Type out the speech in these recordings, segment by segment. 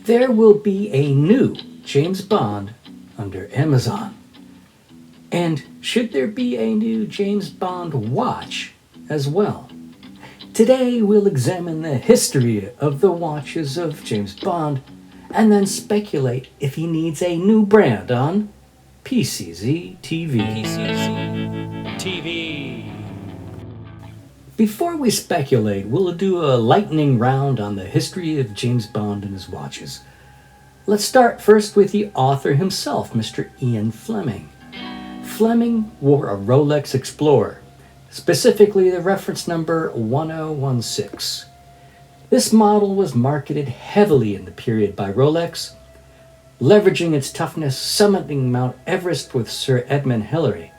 there will be a new James Bond under Amazon. And should there be a new James Bond watch as well? Today we'll examine the history of the watches of James Bond and then speculate if he needs a new brand on PCZ TV. PCZ TV. Before we speculate, we'll do a lightning round on the history of James Bond and his watches. Let's start first with the author himself, Mr. Ian Fleming. Fleming wore a Rolex Explorer, specifically the reference number 1016. This model was marketed heavily in the period by Rolex, leveraging its toughness, summiting Mount Everest with Sir Edmund Hillary.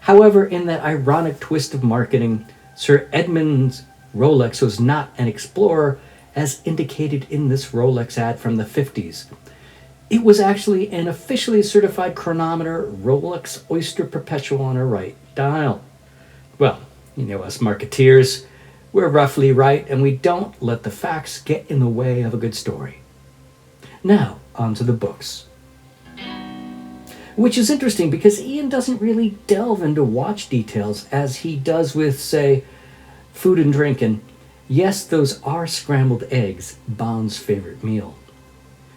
However, in that ironic twist of marketing, Sir Edmund's Rolex was not an Explorer as indicated in this Rolex ad from the 50s. It was actually an officially certified chronometer Rolex Oyster Perpetual on a right dial. Well, you know us marketeers, we're roughly right and we don't let the facts get in the way of a good story. Now, on to the books. Which is interesting because Ian doesn't really delve into watch details as he does with, say, food and drink, and yes, those are scrambled eggs, Bond's favorite meal.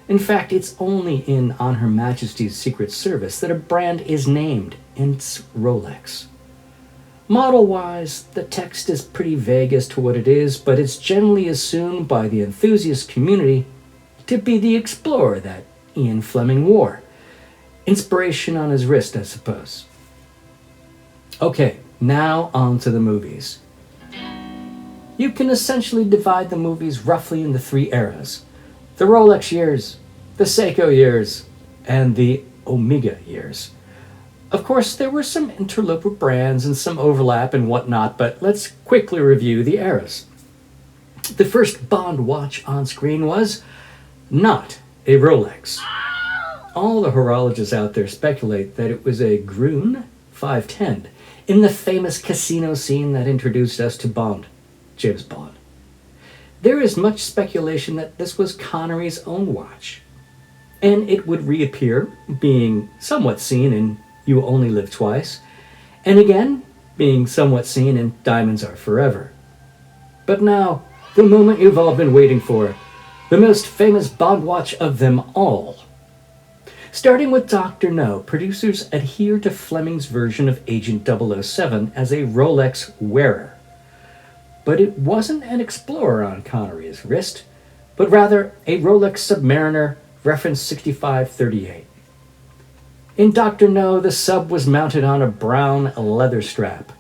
In fact, it's only in On Her Majesty's Secret Service that a brand is named, and it's Rolex. Model-wise, the text is pretty vague as to what it is, but it's generally assumed by the enthusiast community to be the Explorer that Ian Fleming wore. Inspiration on his wrist, I suppose. Okay, now on to the movies. You can essentially divide the movies roughly into three eras: the Rolex years, the Seiko years, and the Omega years. Of course, there were some interloper brands and some overlap and whatnot, but let's quickly review the eras. The first Bond watch on screen was not a Rolex. All the horologists out there speculate that it was a Grune 510 in the famous casino scene that introduced us to Bond, James Bond. There is much speculation that this was Connery's own watch, and it would reappear, being somewhat seen in You Only Live Twice, and again, being somewhat seen in Diamonds Are Forever. But now, the moment you've all been waiting for, the most famous Bond watch of them all. Starting with Dr. No, producers adhere to Fleming's version of Agent 007 as a Rolex wearer. But it wasn't an Explorer on Connery's wrist, but rather a Rolex Submariner, reference 6538. In Dr. No, the sub was mounted on a brown leather strap.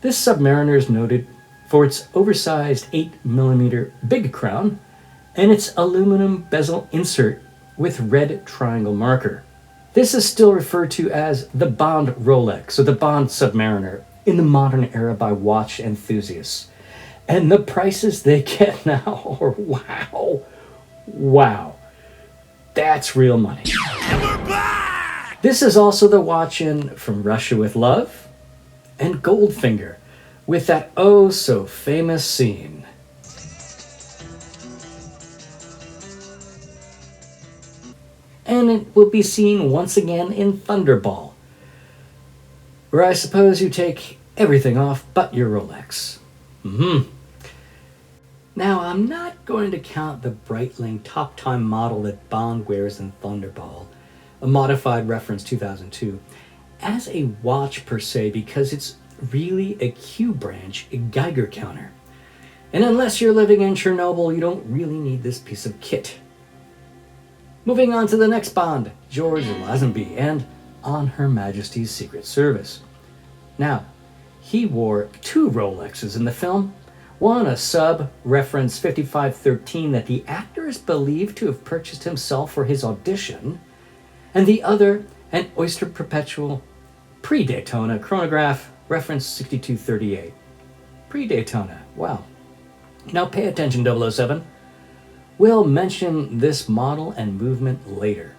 This Submariner is noted for its oversized 8mm big crown and its aluminum bezel insert with red triangle marker. This is still referred to as the Bond Rolex, or the Bond Submariner, in the modern era by watch enthusiasts. And the prices they get now are wow. That's real money. And we're back! This is also the watch in From Russia with Love and Goldfinger, with that oh so famous scene. And it will be seen once again in Thunderball, where I suppose you take everything off but your Rolex. Now, I'm not going to count the Breitling Top Time model that Bond wears in Thunderball, a modified reference 2002, as a watch per se because it's really a Q branch, a Geiger counter. And unless you're living in Chernobyl, you don't really need this piece of kit. Moving on to the next Bond, George Lazenby, and On Her Majesty's Secret Service. Now, he wore two Rolexes in the film. One, a sub, reference 5513, that the actor is believed to have purchased himself for his audition, and the other, an Oyster Perpetual pre-Daytona chronograph, reference 6238. Pre-Daytona, wow. Now pay attention, 007. We'll mention this model and movement later.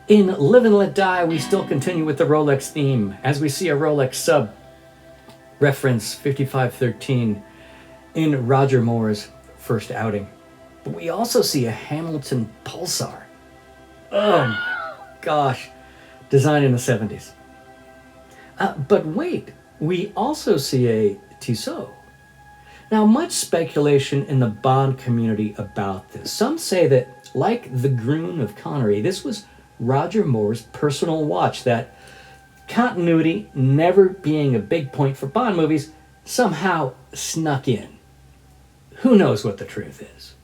In Live and Let Die, we still continue with the Rolex theme, as we see a Rolex sub, reference 5513, in Roger Moore's first outing. But we also see a Hamilton Pulsar. Oh gosh, designed in the 70s. But wait, we also see a Tissot. Now, much speculation in the Bond community about this. Some say that, like the Groon of Connery, this was Roger Moore's personal watch, that continuity never being a big point for Bond movies somehow snuck in. Who knows what the truth is?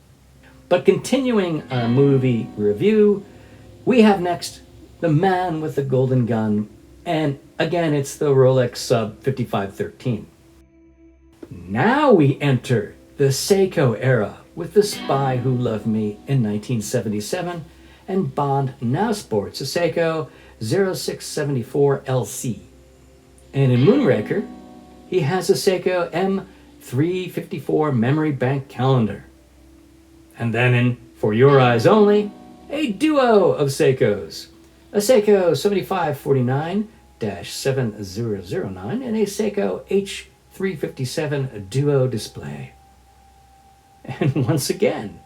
But continuing our movie review, we have next The Man with the Golden Gun, and again it's the Rolex Sub 5513. Now we enter the Seiko era with The Spy Who Loved Me in 1977, and Bond now sports a Seiko 0674 LC. And in Moonraker, he has a Seiko M354 memory bank calendar. And then in For Your Eyes Only, a duo of Seikos, a Seiko 7549-7009 and a Seiko H357 duo display. And once again,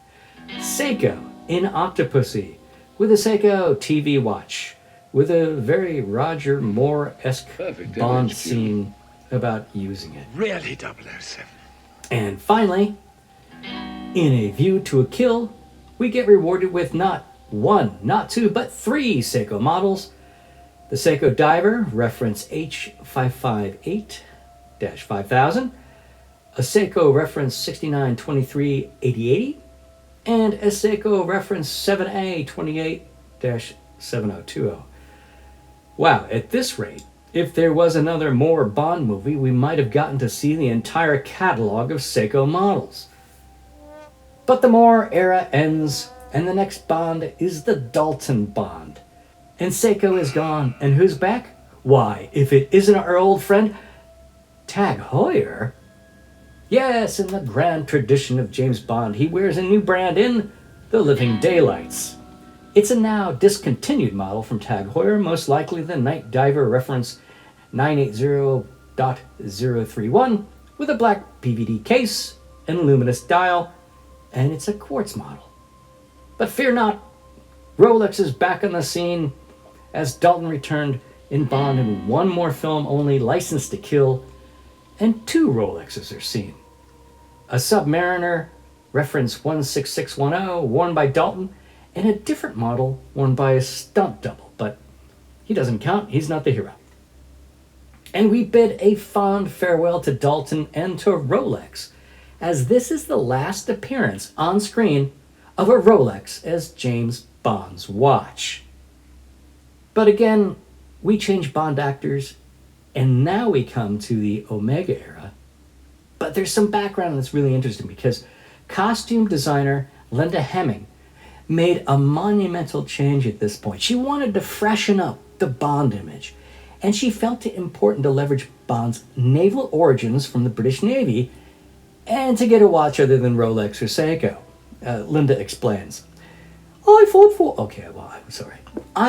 Seiko in Octopussy with a Seiko TV watch with a very Roger Moore-esque Bond scene about using it. Really 007. And finally, in A View to a Kill, we get rewarded with not one, not two, but three Seiko models. The Seiko Diver, reference H558-5000, a Seiko reference 6923-8080, and a Seiko reference 7A28-7020. Wow, at this rate, if there was another Moore Bond movie, we might have gotten to see the entire catalog of Seiko models. But the Moore era ends, and the next Bond is the Dalton Bond. And Seiko is gone, and who's back? Why, if it isn't our old friend, Tag Heuer? Yes, in the grand tradition of James Bond, he wears a new brand in The Living Daylights. It's a now discontinued model from Tag Heuer, most likely the Night Diver reference 980.031, with a black PVD case and luminous dial, and it's a quartz model. But fear not, Rolex is back on the scene as Dalton returned in Bond in one more film only, License to Kill, and two Rolexes are seen. A Submariner, reference 16610, worn by Dalton, and a different model worn by a stunt double, but he doesn't count, he's not the hero. And we bid a fond farewell to Dalton and to Rolex, as this is the last appearance on screen of a Rolex as James Bond's watch. But again, we change Bond actors, and now we come to the Omega era. But there's some background that's really interesting, because costume designer Linda Hemming made a monumental change at this point. She wanted to freshen up the Bond image, and she felt it important to leverage Bond's naval origins from the British Navy and to get a watch other than Rolex or Seiko. Linda explains, I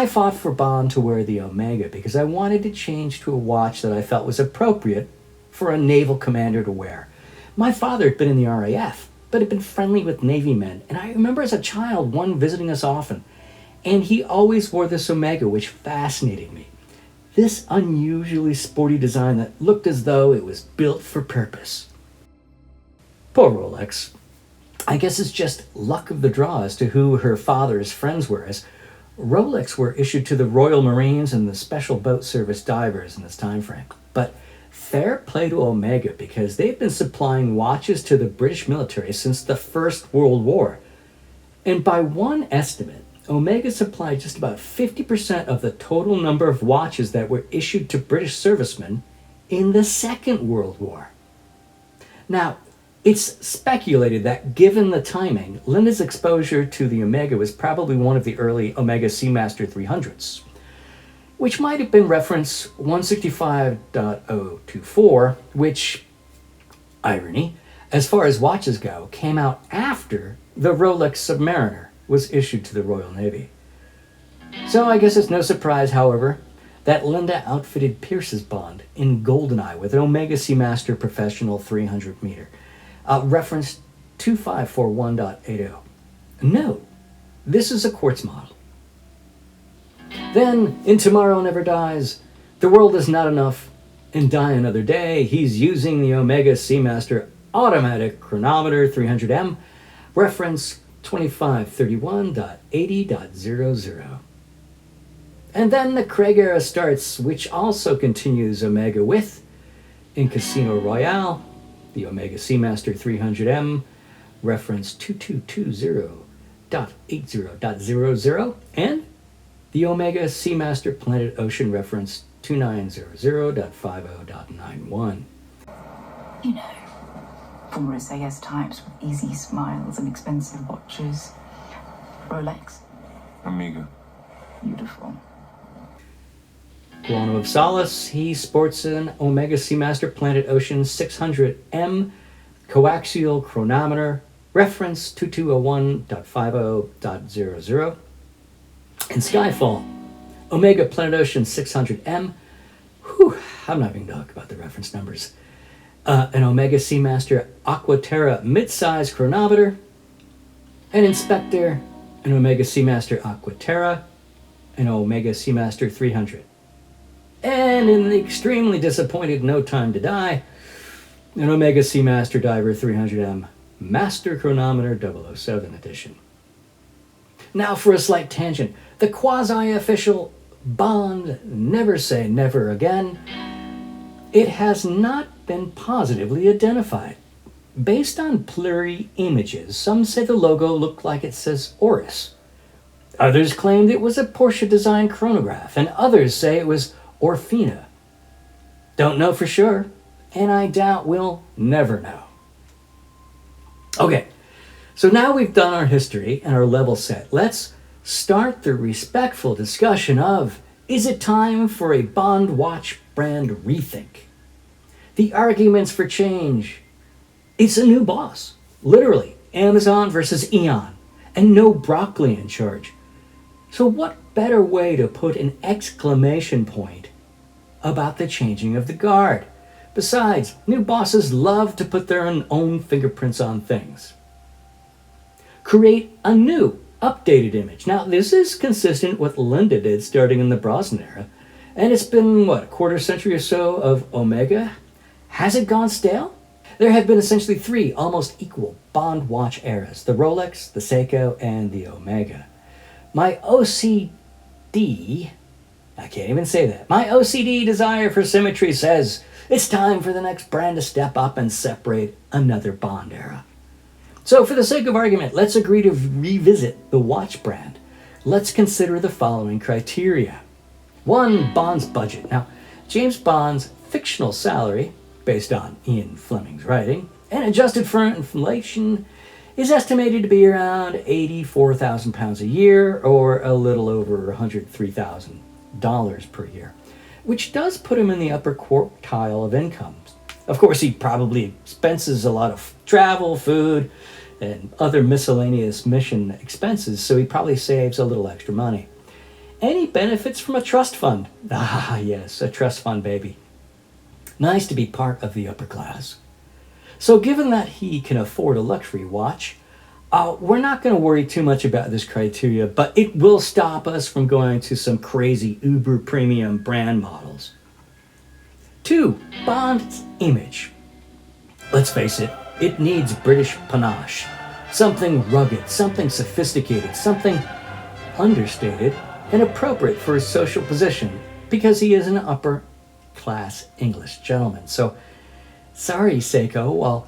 fought for Bond to wear the Omega because I wanted to change to a watch that I felt was appropriate for a naval commander to wear. My father had been in the RAF, but had been friendly with Navy men, and I remember as a child one visiting us often, and he always wore this Omega, which fascinated me. This unusually sporty design that looked as though it was built for purpose. Poor Rolex. I guess it's just luck of the draw as to who her father's friends were, as Rolex were issued to the Royal Marines and the Special Boat Service divers in this time frame. But fair play to Omega, because they've been supplying watches to the British military since the First World War. And by one estimate, Omega supplied just about 50% of the total number of watches that were issued to British servicemen in the Second World War. Now, it's speculated that given the timing, Linda's exposure to the Omega was probably one of the early Omega Seamaster 300s, which might have been reference 165.024, which, irony, as far as watches go, came out after the Rolex Submariner was issued to the Royal Navy. So I guess it's no surprise, however, that Linda outfitted Pierce's Bond in Goldeneye with an Omega Seamaster Professional 300 meter. Reference 2541.80. No, this is a quartz model. Then, in Tomorrow Never Dies, The World Is Not Enough, and Die Another Day, he's using the Omega Seamaster Automatic Chronometer 300M, reference 2531.80.00. And then the Craig era starts, which also continues Omega with, in Casino Royale, the Omega Seamaster 300M, reference 2220.80.00, and the Omega Seamaster Planet Ocean, reference 2900.50.91. You know, humorous AS types with easy smiles and expensive watches. Rolex. Amiga. Beautiful. Guano of Solace, he sports an Omega Seamaster Planet Ocean 600M coaxial chronometer, reference 2201.50.00. In Skyfall, Omega Planet Ocean 600M, I'm not even going to talk about the reference numbers. An Omega Seamaster Aquaterra mid-size chronometer, an Inspector, an Omega Seamaster Aquaterra, an Omega Seamaster 300. And in the extremely disappointed No Time to Die, an Omega Seamaster Diver 300M Master Chronometer 007 edition. Now for a slight tangent. The quasi-official Bond Never Say Never Again, it has not been positively identified. Based on blurry images, some say the logo looked like it says Oris. Others claimed it was a Porsche-designed chronograph, and others say it was Orfina. Don't know for sure, and I doubt we'll never know. Okay, so now we've done our history and our level set. Let's start the respectful discussion of, is it time for a Bond watch brand rethink? The arguments for change. It's a new boss. Literally, Amazon versus Eon, and no broccoli in charge. So what better way to put an exclamation point about the changing of the guard? Besides, new bosses love to put their own fingerprints on things. Create a new, updated image. Now, this is consistent with what Linda did starting in the Brosnan era, and it's been, a quarter century or so of Omega? Has it gone stale? There have been essentially three almost equal Bond watch eras, the Rolex, the Seiko, and the Omega. My OCD desire for symmetry says it's time for the next brand to step up and separate another Bond era. So for the sake of argument, let's agree to revisit the watch brand. Let's consider the following criteria. 1, Bond's budget. Now, James Bond's fictional salary, based on Ian Fleming's writing, and adjusted for inflation, is estimated to be around £84,000 a year, or a little over $103,000 per year, which does put him in the upper quartile of incomes. Of course, he probably expenses a lot of travel, food, and other miscellaneous mission expenses, so he probably saves a little extra money. And he benefits from a trust fund. Ah, yes, a trust fund, baby. Nice to be part of the upper class. So given that he can afford a luxury watch, we're not going to worry too much about this criteria, but it will stop us from going to some crazy uber premium brand models. 2, Bond's image. Let's face it, it needs British panache. Something rugged, something sophisticated, something understated and appropriate for his social position, because he is an upper class English gentleman. So, sorry Seiko, while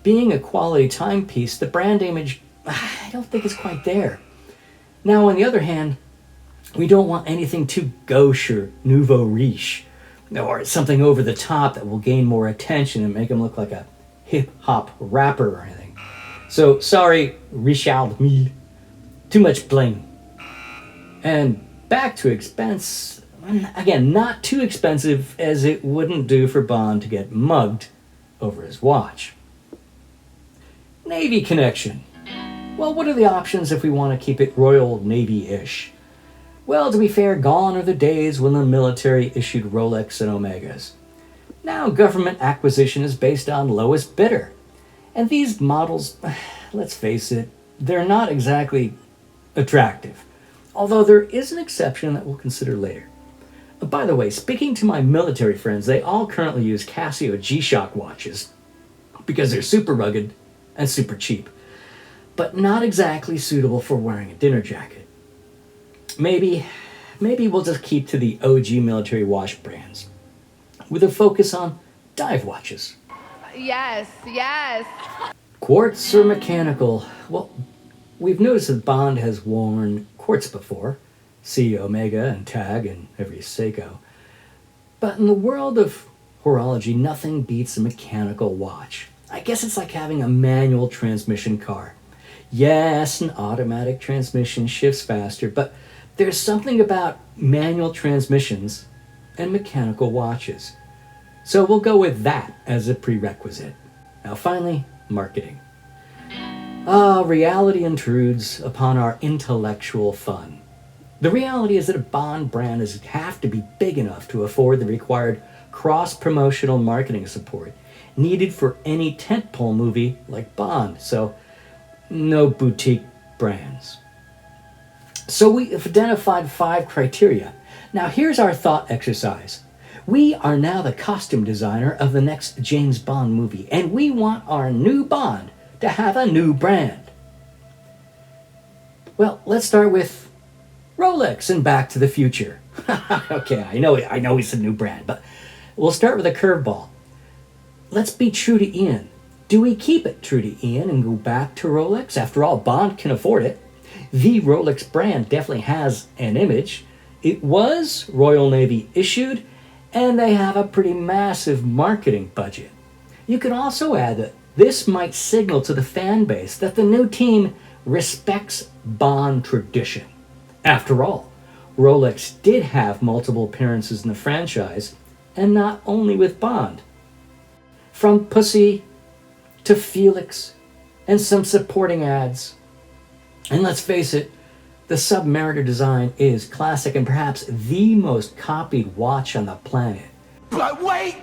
being a quality timepiece, the brand image, I don't think is quite there. Now, on the other hand, we don't want anything too gauche or nouveau riche, or something over the top that will gain more attention and make him look like a hip-hop rapper or anything. So, sorry, Richard Mille. Too much bling. And back to expense. Again, not too expensive, as it wouldn't do for Bond to get mugged over his watch. Navy connection. Well, what are the options if we want to keep it Royal Navy-ish? Well, to be fair, gone are the days when the military issued Rolex and Omegas. Now government acquisition is based on lowest bidder. And these models, let's face it, they're not exactly attractive. Although there is an exception that we'll consider later. By the way, speaking to my military friends, they all currently use Casio G-Shock watches because they're super rugged and super cheap, but not exactly suitable for wearing a dinner jacket. Maybe we'll just keep to the OG military watch brands with a focus on dive watches. Yes, yes. Quartz or mechanical? Well, we've noticed that Bond has worn quartz before. See Omega and Tag and every Seiko. But in the world of horology, nothing beats a mechanical watch. I guess it's like having a manual transmission car. Yes, an automatic transmission shifts faster, but there's something about manual transmissions and mechanical watches. So we'll go with that as a prerequisite. Now finally, marketing. Reality intrudes upon our intellectual fun. The reality is that a Bond brand is have to be big enough to afford the required cross-promotional marketing support needed for any tentpole movie like Bond, so no boutique brands. So we have identified 5 criteria. Now here's our thought exercise. We are now the costume designer of the next James Bond movie, and we want our new Bond to have a new brand. Well, let's start with Rolex and Back to the Future. Okay, I know it's a new brand, but we'll start with a curveball. Let's be true to Ian. Do we keep it true to Ian and go back to Rolex? After all, Bond can afford it. The Rolex brand definitely has an image. It was Royal Navy issued, and they have a pretty massive marketing budget. You can also add that this might signal to the fan base that the new team respects Bond tradition. After all, Rolex did have multiple appearances in the franchise, and not only with Bond. From Pussy to Felix and some supporting ads. And let's face it, the Submariner design is classic and perhaps the most copied watch on the planet. But wait!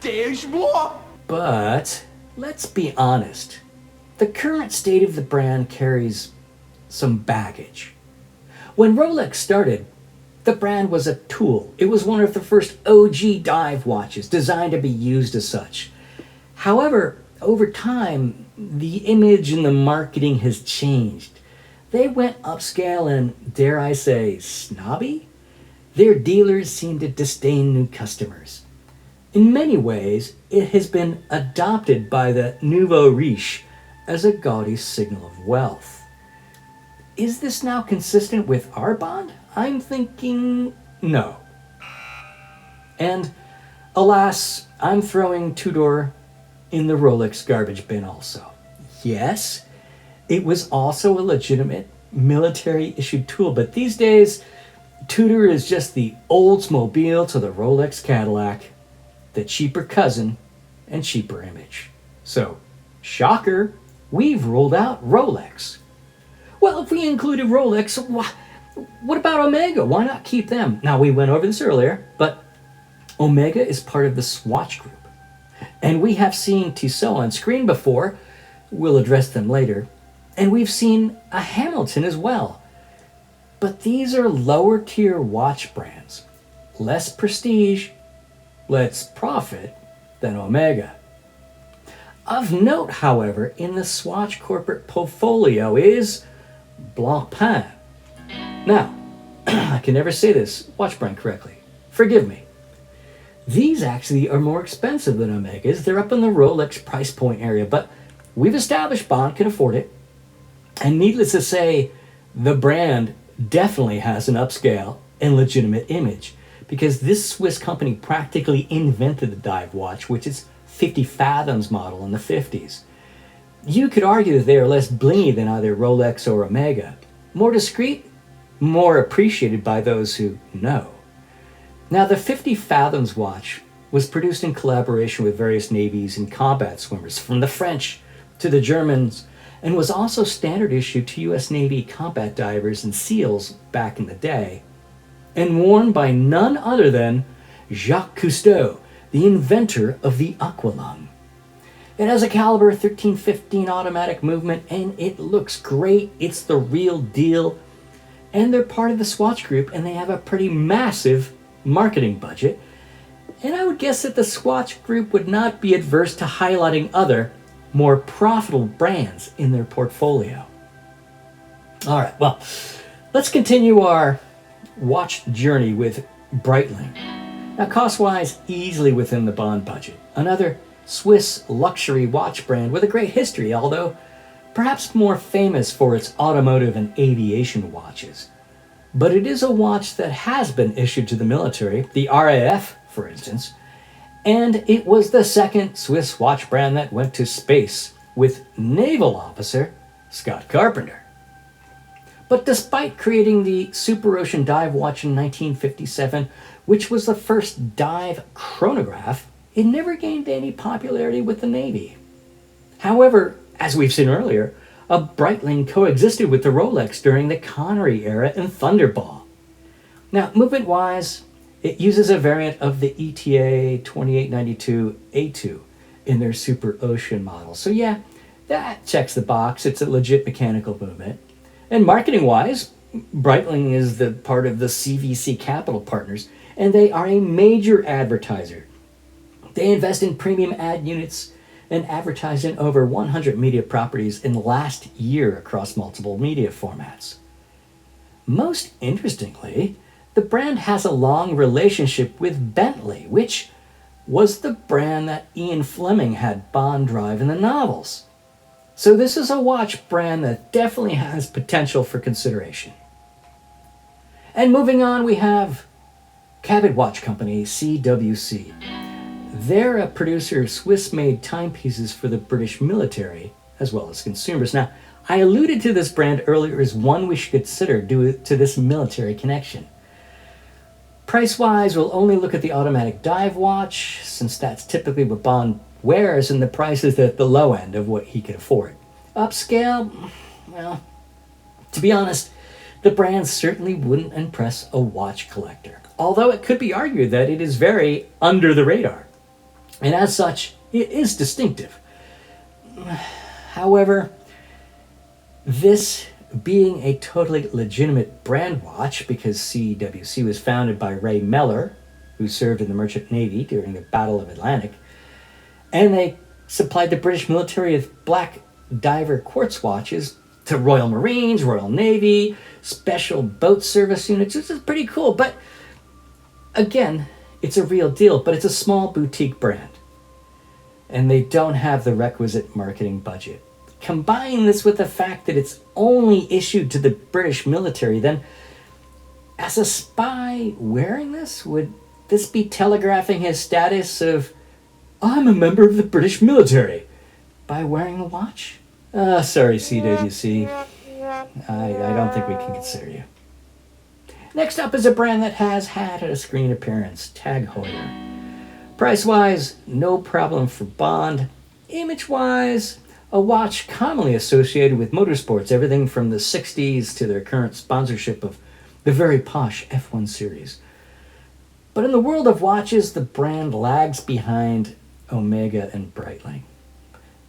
There's more! But let's be honest, the current state of the brand carries some baggage. When Rolex started, the brand was a tool. It was one of the first OG dive watches designed to be used as such. However, over time, the image and the marketing has changed. They went upscale and, dare I say, snobby? Their dealers seem to disdain new customers. In many ways, it has been adopted by the nouveau riche as a gaudy signal of wealth. Is this now consistent with our Bond? I'm thinking no. And alas, I'm throwing Tudor in the Rolex garbage bin also. Yes, it was also a legitimate military issued tool, but these days, Tudor is just the Oldsmobile to the Rolex Cadillac, the cheaper cousin and cheaper image. So, shocker, we've ruled out Rolex. Well, if we included Rolex, what about Omega? Why not keep them? Now, we went over this earlier, but Omega is part of the Swatch Group. And we have seen Tissot on screen before. We'll address them later. And we've seen a Hamilton as well. But these are lower tier watch brands. Less prestige, less profit than Omega. Of note, however, in the Swatch corporate portfolio is Blancpain. Now, I can never say this watch brand correctly. Forgive me. These actually are more expensive than Omegas. They're up in the Rolex price point area, but we've established Bond can afford it. And needless to say, the brand definitely has an upscale and legitimate image, because this Swiss company practically invented the dive watch, which is 50 fathoms model in the 50s. You could argue that they are less blingy than either Rolex or Omega. More discreet, more appreciated by those who know. Now, the 50 fathoms watch was produced in collaboration with various navies and combat swimmers, from the French to the Germans, and was also standard issue to U.S. Navy combat divers and SEALs back in the day, and worn by none other than Jacques Cousteau, the inventor of the aqualung. It has a caliber 1315 automatic movement, and it looks great. It's the real deal. And they're part of the Swatch Group, and they have a pretty massive marketing budget. And I would guess that the Swatch Group would not be adverse to highlighting other, more profitable brands in their portfolio. All right, well, let's continue our watch journey with Breitling. Now, cost-wise, easily within the Bond budget. Another Swiss luxury watch brand with a great history, although perhaps more famous for its automotive and aviation watches. But it is a watch that has been issued to the military, the RAF, for instance, and it was the second Swiss watch brand that went to space with naval officer Scott Carpenter. But despite creating the Super Ocean dive watch in 1957, which was the first dive chronograph, it never gained any popularity with the Navy. However, as we've seen earlier, a Breitling coexisted with the Rolex during the Connery era and Thunderball. Now, movement-wise, it uses a variant of the ETA 2892A2 in their Super Ocean model. So yeah, that checks the box. It's a legit mechanical movement. And marketing-wise, Breitling is the part of the CVC Capital Partners, and they are a major advertiser. They invest in premium ad units and advertise in over 100 media properties in the last year across multiple media formats. Most interestingly, the brand has a long relationship with Bentley, which was the brand that Ian Fleming had Bond drive in the novels. So this is a watch brand that definitely has potential for consideration. And moving on, we have Cabot Watch Company, CWC. They're a producer of Swiss-made timepieces for the British military, as well as consumers. Now, I alluded to this brand earlier as one we should consider due to this military connection. Price-wise, we'll only look at the automatic dive watch, since that's typically what Bond wears, and the price is at the low end of what he can afford. Upscale, well, to be honest, the brand certainly wouldn't impress a watch collector, although it could be argued that it is very under the radar. And as such, it is distinctive. However, this being a totally legitimate brand watch, because CWC was founded by Ray Mellor, who served in the Merchant Navy during the Battle of Atlantic, and they supplied the British military with black diver quartz watches to Royal Marines, Royal Navy, special boat service units. This is pretty cool, but again, it's a real deal, but it's a small boutique brand, and they don't have the requisite marketing budget. Combine this with the fact that it's only issued to the British military, then as a spy wearing this, would this be telegraphing his status of, I'm a member of the British military, by wearing the watch? Sorry, CWC. I don't think we can consider you. Next up is a brand that has had a screen appearance, Tag Heuer. Price-wise, no problem for Bond. Image-wise, a watch commonly associated with motorsports, everything from the 60s to their current sponsorship of the very posh F1 series. But in the world of watches, the brand lags behind Omega and Breitling.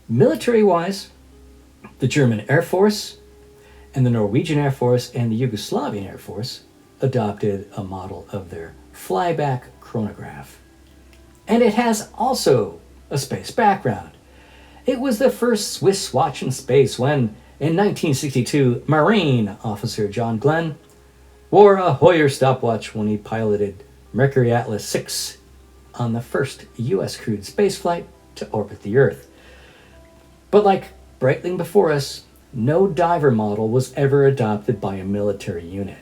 Military-wise, the German Air Force and the Norwegian Air Force and the Yugoslavian Air Force adopted a model of their flyback chronograph. And it has also a space background. It was the first Swiss watch in space when, in 1962, Marine officer John Glenn wore a Heuer stopwatch when he piloted Mercury Atlas 6 on the first U.S. crewed spaceflight to orbit the Earth. But like Breitling before us, no diver model was ever adopted by a military unit.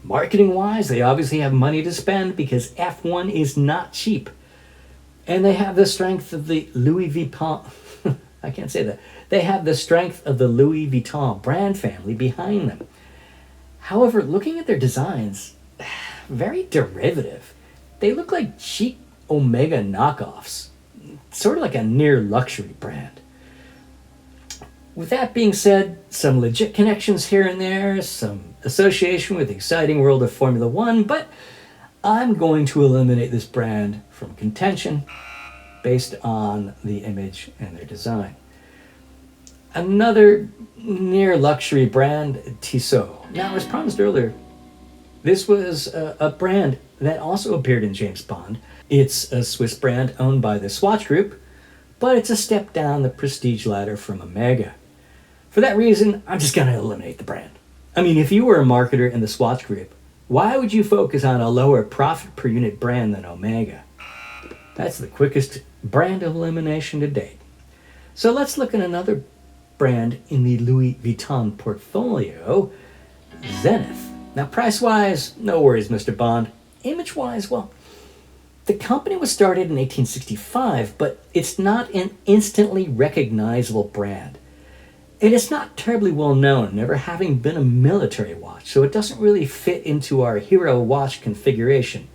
Marketing-wise, they obviously have money to spend because F1 is not cheap. And they have the strength of the Louis Vuitton, I can't say that. They have the strength of the Louis Vuitton brand family behind them. However, looking at their designs, very derivative. They look like cheap Omega knockoffs, sort of like a near luxury brand. With that being said, some legit connections here and there, some association with the exciting world of Formula One, but I'm going to eliminate this brand from contention based on the image and their design. Another near luxury brand, Tissot. Now, as promised earlier, this was a brand that also appeared in James Bond. It's a Swiss brand owned by the Swatch Group, but it's a step down the prestige ladder from Omega. For that reason, I'm just going to eliminate the brand. I mean, if you were a marketer in the Swatch Group, why would you focus on a lower profit per unit brand than Omega? That's the quickest brand elimination to date. So let's look at another brand in the Louis Vuitton portfolio, Zenith. Now, price-wise, no worries, Mr. Bond. Image-wise, well, the company was started in 1865, but it's not an instantly recognizable brand. And it's not terribly well known, never having been a military watch, so it doesn't really fit into our hero watch configuration.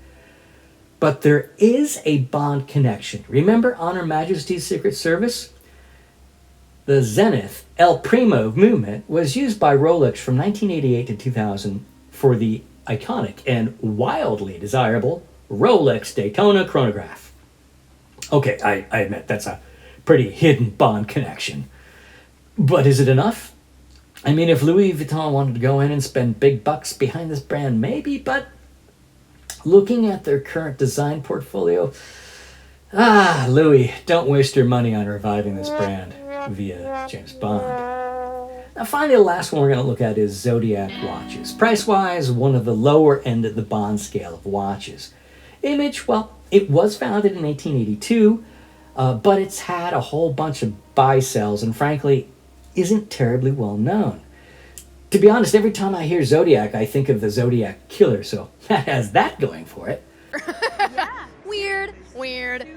But there is a Bond connection. Remember On Her Majesty's Secret Service? The Zenith El Primo movement was used by Rolex from 1988 to 2000 for the iconic and wildly desirable Rolex Daytona chronograph. Okay, I admit that's a pretty hidden Bond connection. But is it enough? I mean, if Louis Vuitton wanted to go in and spend big bucks behind this brand, maybe, but looking at their current design portfolio, Louis, don't waste your money on reviving this brand via James Bond. Now, finally, the last one we're going to look at is Zodiac watches. Price-wise, one of the lower end of the Bond scale of watches. Image, well, it was founded in 1882, but it's had a whole bunch of buy-sells and frankly isn't terribly well known. To be honest, every time I hear Zodiac, I think of the Zodiac Killer, so that has that going for it. Yeah. Weird.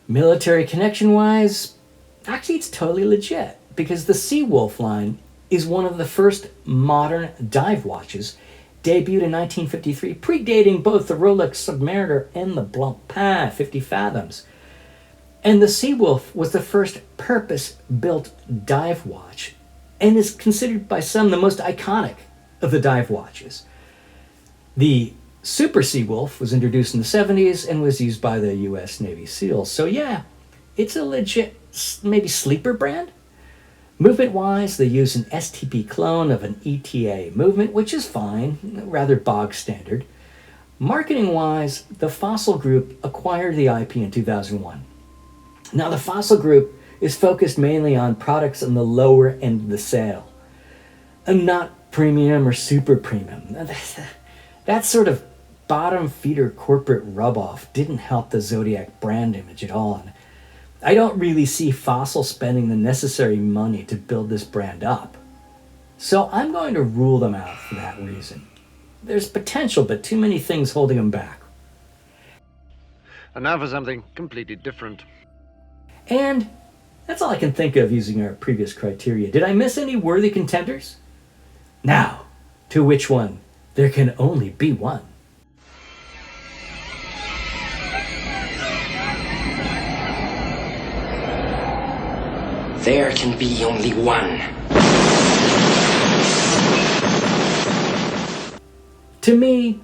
Military connection-wise, actually it's totally legit, because the Seawolf line is one of the first modern dive watches, debuted in 1953, predating both the Rolex Submariner and the Blancpain 50 Fathoms. And the Seawolf was the first purpose-built dive watch and is considered by some the most iconic of the dive watches. The Super Seawolf was introduced in the 70s and was used by the US Navy SEALs. So yeah, it's a legit, maybe sleeper brand. Movement-wise, they use an STP clone of an ETA movement, which is fine, rather bog standard. Marketing-wise, the Fossil Group acquired the IP in 2001. Now, the Fossil Group is focused mainly on products on the lower end of the sale, and not premium or super premium. That sort of bottom feeder corporate rub-off didn't help the Zodiac brand image at all. And I don't really see Fossil spending the necessary money to build this brand up. So I'm going to rule them out for that reason. There's potential, but too many things holding them back. And now for something completely different. And that's all I can think of using our previous criteria. Did I miss any worthy contenders? Now, to which one? There can only be one. There can be only one. To me,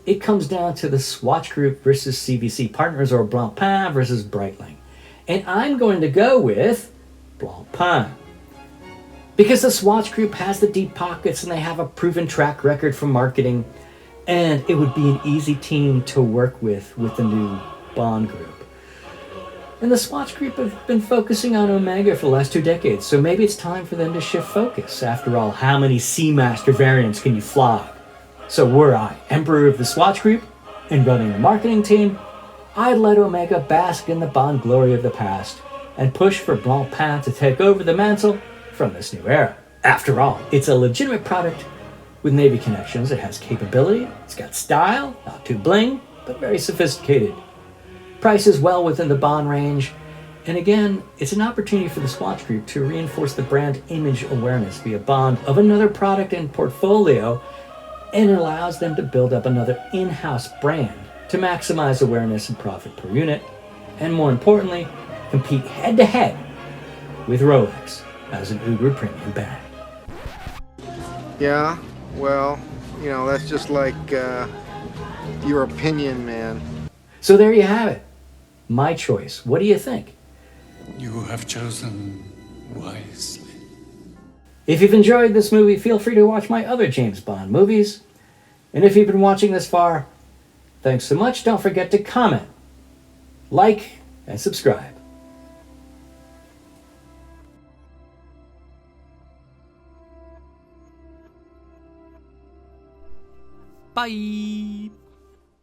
it comes down to the Swatch Group versus CVC Partners, or Blancpain versus Breitling. And I'm going to go with Blancpain. Because the Swatch Group has the deep pockets and they have a proven track record for marketing, and it would be an easy team to work with the new Bond Group. And the Swatch Group have been focusing on Omega for the last 2 decades, so maybe it's time for them to shift focus. After all, how many Seamaster variants can you fly? So were I Emperor of the Swatch Group and running the marketing team, I'd let Omega bask in the Bond glory of the past and push for Blancpain to take over the mantle from this new era. After all, it's a legitimate product with Navy connections. It has capability, it's got style, not too bling, but very sophisticated. Price is well within the Bond range, and again, it's an opportunity for the Swatch Group to reinforce the brand image awareness via Bond of another product and portfolio, and it allows them to build up another in-house brand to maximize awareness and profit per unit, and more importantly, compete head-to-head with Rolex as an uber premium band. Yeah, well, that's just like your opinion, man. So there you have it. My choice. What do you think? You have chosen wisely. If you've enjoyed this movie, feel free to watch my other James Bond movies. And if you've been watching this far, thanks so much. Don't forget to comment, like, and subscribe. Bye.